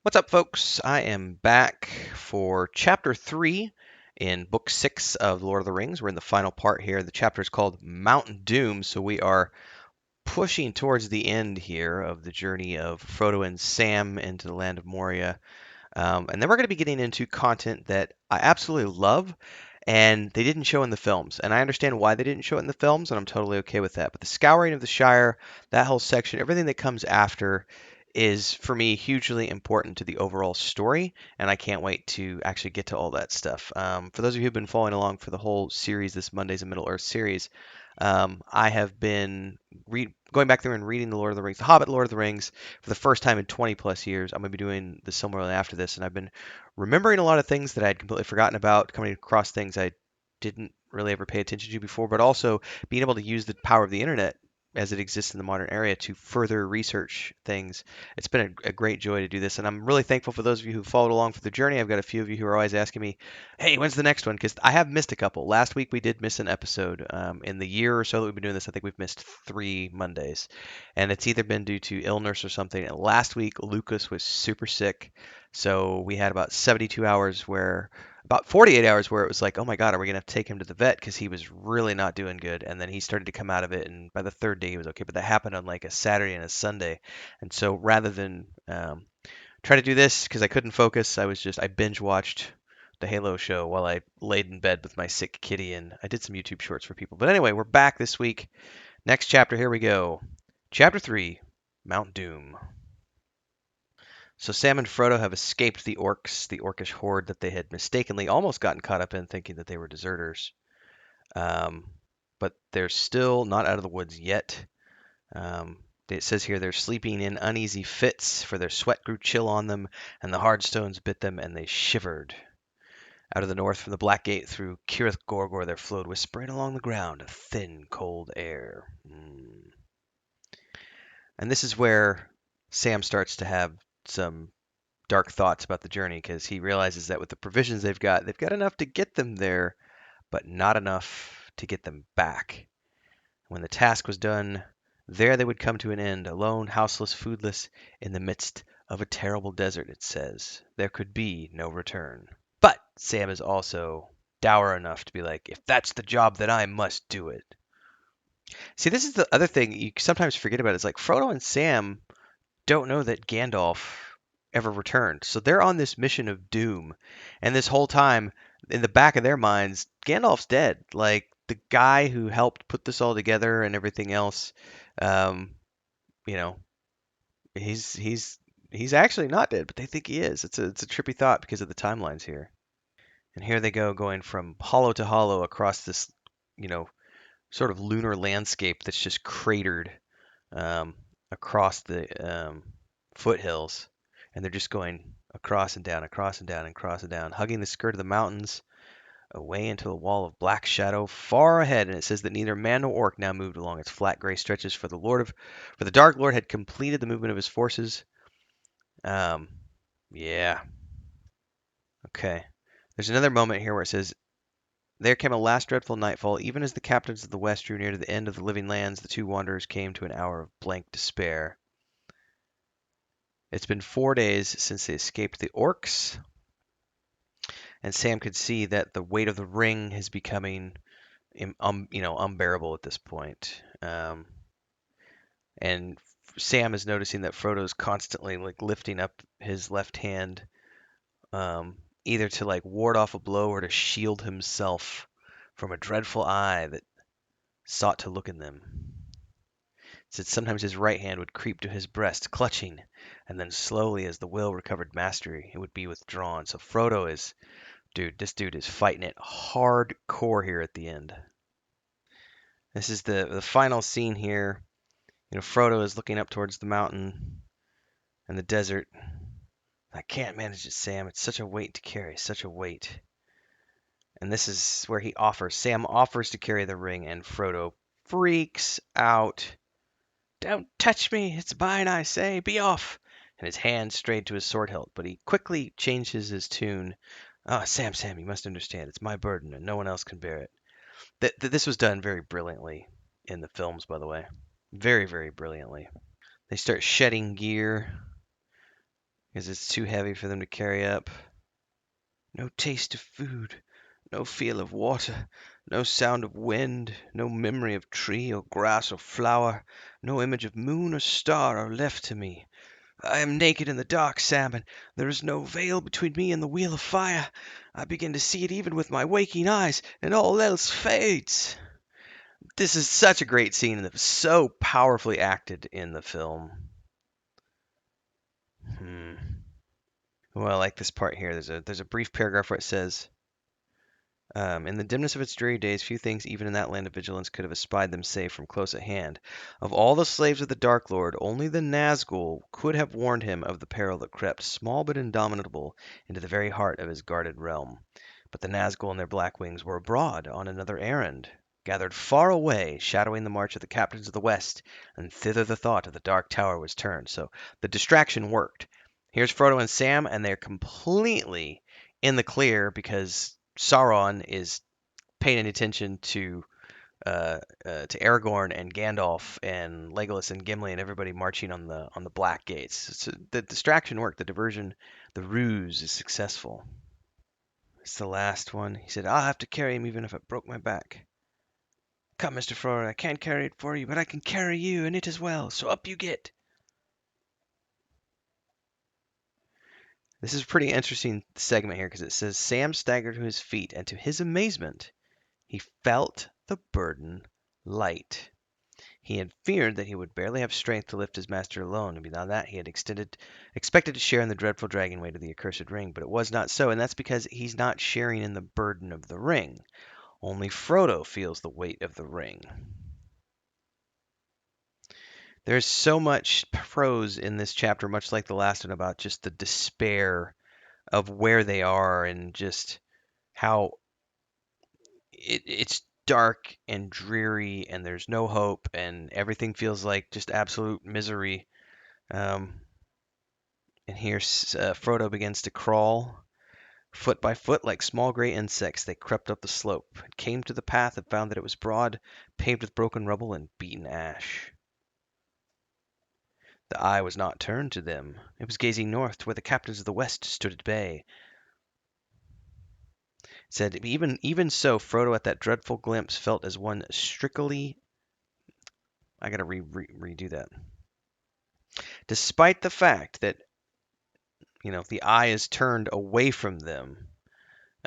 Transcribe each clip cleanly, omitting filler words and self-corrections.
What's up, folks? I am back for chapter 3 in book 6 of Lord of the Rings. We're in the final part here. The chapter is called Mount Doom, so we are pushing towards the end here of the journey of Frodo and Sam into the land of Moria. And then we're going to be getting into content that I absolutely love, and they didn't show in the films. And I understand why they didn't show it in the films, and I'm totally okay with that. But the Scouring of the Shire, that whole section, everything that comes after is, for me, hugely important to the overall story, and I can't wait to actually get to all that stuff. For those of you who've been following along for the whole series, this Mondays in Middle Earth series, I have been going back there and reading the Lord of the Rings, the Hobbit, Lord of the Rings, for the first time in 20 plus years. I'm going to be doing this similarly after this, and I've been remembering a lot of things that I'd completely forgotten about, coming across things I didn't really ever pay attention to before, but also being able to use the power of the internet as it exists in the modern area to further research things. It's been a great joy to do this, and I'm really thankful for those of you who followed along for the journey. I've got a few of you who are always asking me, hey, when's the next one? Because I have missed a couple. Last week we did miss an episode. In the year or so that we've been doing this, I think we've missed 3 Mondays. And it's either been due to illness or something. And last week, Lucas was super sick. So we had about 72 hours where, about 48 hours where it was like, oh my God, are we going to have to take him to the vet? Because he was really not doing good. And then he started to come out of it. And by the third day, he was okay. But that happened on like a Saturday and a Sunday. And so rather than try to do this because I couldn't focus, I binge watched the Halo show while I laid in bed with my sick kitty, and I did some YouTube shorts for people. But anyway, we're back this week. Next chapter, here we go. Chapter 3, Mount Doom. So Sam and Frodo have escaped the orcs, the orcish horde that they had mistakenly almost gotten caught up in, thinking that they were deserters. Um, but they're still not out of the woods yet. It says here they're sleeping in uneasy fits, for their sweat grew chill on them, and the hard stones bit them, and they shivered. Out of the north, from the Black Gate through Cirith Gorgor, there flowed, whispering along the ground, a thin, cold air. And this is where Sam starts to have some dark thoughts about the journey because he realizes that with the provisions they've got enough to get them there, but not enough to get them back. When the task was done, there they would come to an end, alone, houseless, foodless, in the midst of a terrible desert, it says. There could be no return. But Sam is also dour enough to be like, if that's the job, then I must do it. See, this is the other thing you sometimes forget about. Is like Frodo and Sam don't know that Gandalf ever returned. So they're on this mission of doom. And this whole time, in the back of their minds, Gandalf's dead. Like the guy who helped put this all together and everything else, um, you know, he's actually not dead, but they think he is. It's a trippy thought because of the timelines here. And here they go, going from hollow to hollow across this, you know, sort of lunar landscape that's just cratered um, across the foothills. And they're just going across and down, across and down, and across and down, hugging the skirt of the mountains, away into a wall of black shadow far ahead. And it says that neither man nor orc now moved along its flat gray stretches, for the Dark Lord had completed the movement of his forces. Um, yeah, okay. There's another moment here where it says, there came a last dreadful nightfall. Even as the captains of the west drew near to the end of the living lands, the two wanderers came to an hour of blank despair. It's been 4 days since they escaped the orcs, and Sam could see that the weight of the ring is becoming, unbearable at this point. And Sam is noticing that Frodo's constantly like lifting up his left hand, either to like ward off a blow or to shield himself from a dreadful eye that sought to look in them. Said sometimes his right hand would creep to his breast, clutching, and then slowly, as the will recovered mastery, it would be withdrawn. So Frodo is, this dude is fighting it hardcore here at the end. This is the final scene here. Frodo is looking up towards the mountain and the desert. I can't manage it, Sam. It's such a weight to carry, such a weight. And this is where Sam offers to carry the ring, and Frodo freaks out. Don't touch me, it's mine, I say, be off! And his hand strayed to his sword hilt, but he quickly changes his tune. Ah, Sam, Sam, you must understand, it's my burden, and no one else can bear it. This was done very brilliantly in the films, by the way. Very, very brilliantly. They start shedding gear. because it's too heavy for them to carry up. No taste of food, no feel of water, no sound of wind, no memory of tree or grass or flower, no image of moon or star are left to me. I am naked in the dark, Sam, and there is no veil between me and the wheel of fire. I begin to see it even with my waking eyes, and all else fades. This is such a great scene, and it was so powerfully acted in the film. Well, I like this part here. There's a brief paragraph where it says, in the dimness of its dreary days, few things even in that land of vigilance could have espied them safe from close at hand. Of all the slaves of the Dark Lord, only the Nazgul could have warned him of the peril that crept, small but indomitable, into the very heart of his guarded realm. But the Nazgul and their black wings were abroad on another errand, gathered far away, shadowing the march of the captains of the West, and thither the thought of the Dark Tower was turned. So the distraction worked. Here's Frodo and Sam, and they're completely in the clear because Sauron is paying attention to Aragorn and Gandalf and Legolas and Gimli and everybody marching on the Black Gates. So the distraction worked. The diversion, the ruse is successful. It's the last one. He said, "I'll have to carry him even if I broke my back." "Come, Mr. Frodo, I can't carry it for you, but I can carry you and it as well. So up you get." This is a pretty interesting segment here because it says Sam staggered to his feet, and to his amazement, he felt the burden light. He had feared that he would barely have strength to lift his master alone, and beyond that he had expected to share in the dreadful dragging weight of the accursed ring, but it was not so, and that's because he's not sharing in the burden of the ring. Only Frodo feels the weight of the ring. There's so much prose in this chapter, much like the last one, about just the despair of where they are and just how it's dark and dreary and there's no hope and everything feels like just absolute misery. Um, and here Frodo begins to crawl. Foot by foot, like small gray insects, they crept up the slope, and came to the path and found that it was broad, paved with broken rubble and beaten ash. The eye was not turned to them. It was gazing north to where the captains of the West stood at bay. It said, even so, Frodo at that dreadful glimpse felt as one strictly. I gotta redo that. Despite the fact that the eye is turned away from them,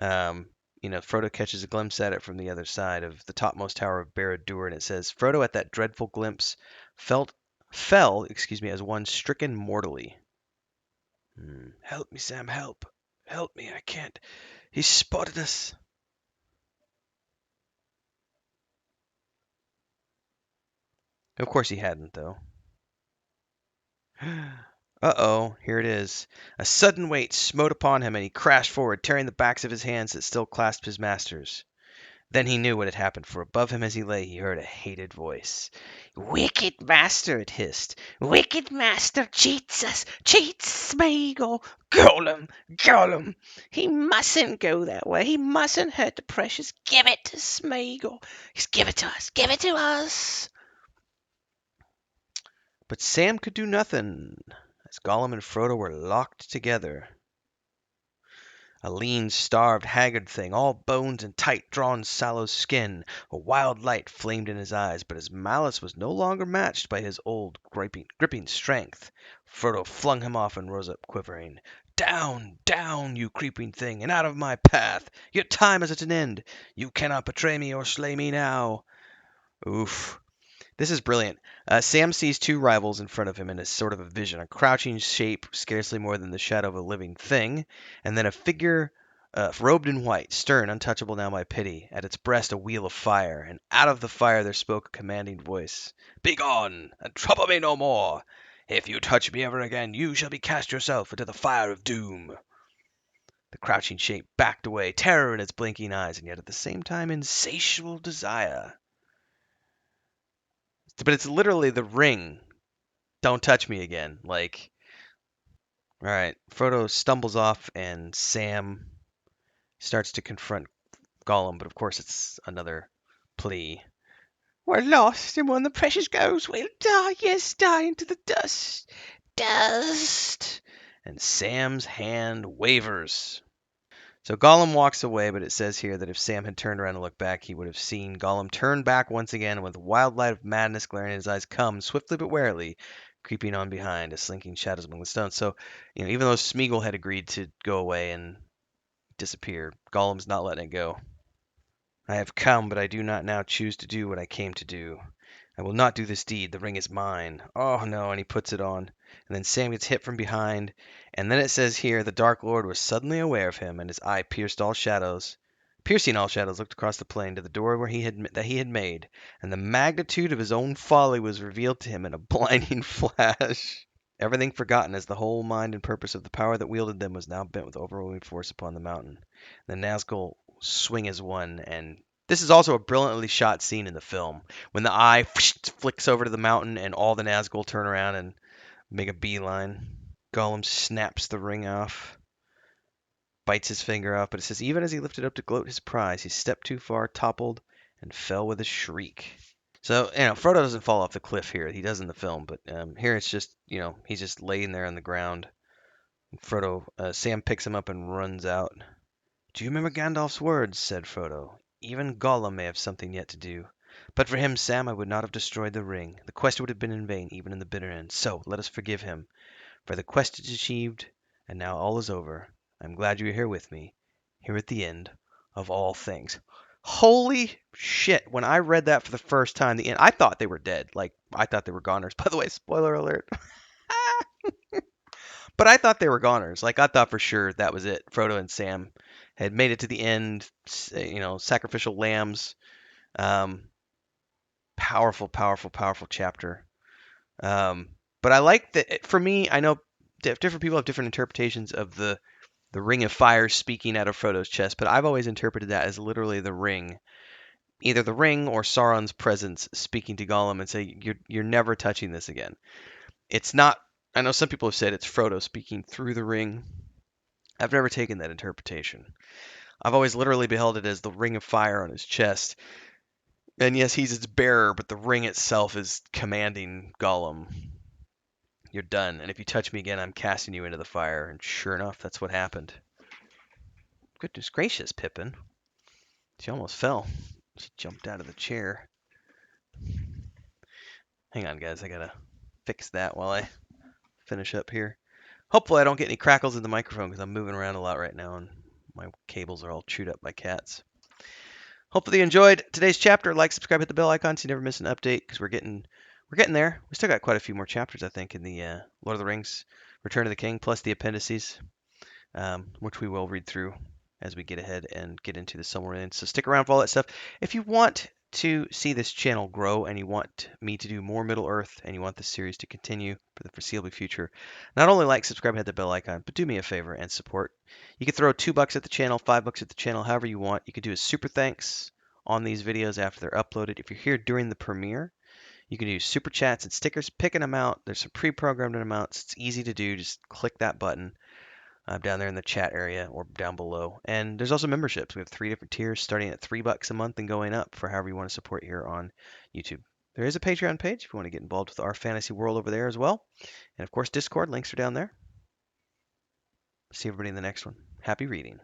um, Frodo catches a glimpse at it from the other side of the topmost tower of Barad-dûr, and it says, Frodo at that dreadful glimpse fell, as one stricken mortally. Help me, Sam, help. Help me, I can't. He spotted us. Of course he hadn't, though. Uh-oh, here it is. A sudden weight smote upon him, and he crashed forward, tearing the backs of his hands that still clasped his master's. Then he knew what had happened, for above him as he lay, he heard a hated voice. "Wicked master," it hissed. "Wicked master cheats us, cheats Smeagol. Gollum, Gollum, he mustn't go that way. He mustn't hurt the precious. Give it to Smeagol. Just give it to us. Give it to us." But Sam could do nothing, as Gollum and Frodo were locked together. A lean, starved, haggard thing, all bones and tight-drawn sallow skin. A wild light flamed in his eyes, but his malice was no longer matched by his old gripping strength. Frodo flung him off and rose up quivering. "Down, down, you creeping thing, and out of my path! Your time is at an end. You cannot betray me or slay me now." Oof. This is brilliant. Sam sees two rivals in front of him in a sort of a vision, a crouching shape, scarcely more than the shadow of a living thing, and then a figure robed in white, stern, untouchable now by pity, at its breast a wheel of fire, and out of the fire there spoke a commanding voice. "Begone, and trouble me no more! If you touch me ever again, you shall be cast yourself into the fire of doom." The crouching shape backed away, terror in its blinking eyes, and yet at the same time insatiable desire. But it's literally the ring. Don't touch me again. Like, all right. Frodo stumbles off, and Sam starts to confront Gollum, but of course it's another plea. "We're lost, and when the precious goes, we'll die. Yes, die into the dust. Dust." and Sam's hand wavers. So Gollum walks away, but it says here that if Sam had turned around and looked back, he would have seen Gollum turn back once again, and with the wild light of madness glaring in his eyes, come swiftly but warily, creeping on behind, as slinking shadows among the stones. So, even though Smeagol had agreed to go away and disappear, Gollum's not letting it go. I have come, but I do not now choose to do what I came to do. I will not do this deed. The ring is mine. Oh no, and he puts it on. And then Sam gets hit from behind. And then it says here the Dark Lord was suddenly aware of him, and his eye piercing all shadows, looked across the plain to the door where he had made, and the magnitude of his own folly was revealed to him in a blinding flash. Everything forgotten, as the whole mind and purpose of the power that wielded them was now bent with overwhelming force upon the mountain. The Nazgul swing as one, and this is also a brilliantly shot scene in the film when the eye flicks over to the mountain and all the Nazgul turn around and make a beeline. Gollum snaps the ring off, bites his finger off, but it says even as he lifted up to gloat his prize, he stepped too far, toppled, and fell with a shriek. So, Frodo doesn't fall off the cliff here. He does in the film, but here it's just, he's just laying there on the ground. Sam picks him up and runs out. "Do you remember Gandalf's words?" said Frodo. "Even Gollum may have something yet to do. But for him, Sam, I would not have destroyed the ring. The quest would have been in vain, even in the bitter end. So let us forgive him, for the quest is achieved, and now all is over. I am glad you are here with me, here at the end of all things." Holy shit! When I read that for the first time, I thought they were dead. Like I thought they were goners. By the way, spoiler alert. But I thought they were goners. Like I thought for sure that was it. Frodo and Sam had made it to the end. Sacrificial lambs. Um, Powerful, powerful, powerful chapter. But I like that. For me, I know different people have different interpretations of the ring of fire speaking out of Frodo's chest, but I've always interpreted that as literally the ring, either the ring or Sauron's presence speaking to Gollum and say, "You're never touching this again." It's not. I know some people have said it's Frodo speaking through the ring. I've never taken that interpretation. I've always literally beheld it as the ring of fire on his chest. And yes, he's its bearer, but the ring itself is commanding Gollum, "You're done, and if you touch me again, I'm casting you into the fire." And sure enough, that's what happened. Goodness gracious, Pippin. She almost fell. She jumped out of the chair. Hang on, guys. I gotta fix that while I finish up here. Hopefully I don't get any crackles in the microphone because I'm moving around a lot right now and my cables are all chewed up by cats. Hopefully you enjoyed today's chapter. Like, subscribe, hit the bell icon so you never miss an update because we're getting there. We still got quite a few more chapters, I think, in the Lord of the Rings Return of the King, plus the appendices, which we will read through as we get ahead and get into the Silmarillion. So stick around for all that stuff. If you want to see this channel grow and you want me to do more Middle Earth and you want this series to continue for the foreseeable future, not only like, subscribe, hit the bell icon, but do me a favor and support. You can throw $2 at the channel, $5 at the channel, however you want. You can do a super thanks on these videos after they're uploaded. If you're here during the premiere, you can do super chats and stickers, pick an amount. There's some pre-programmed amounts. It's easy to do. Just click that button down there in the chat area or down below. And there's also memberships. We have 3 different tiers starting at $3 a month and going up for however you want to support here on YouTube. There is a Patreon page if you want to get involved with our fantasy world over there as well. And of course, Discord links are down there. See everybody in the next one. Happy reading.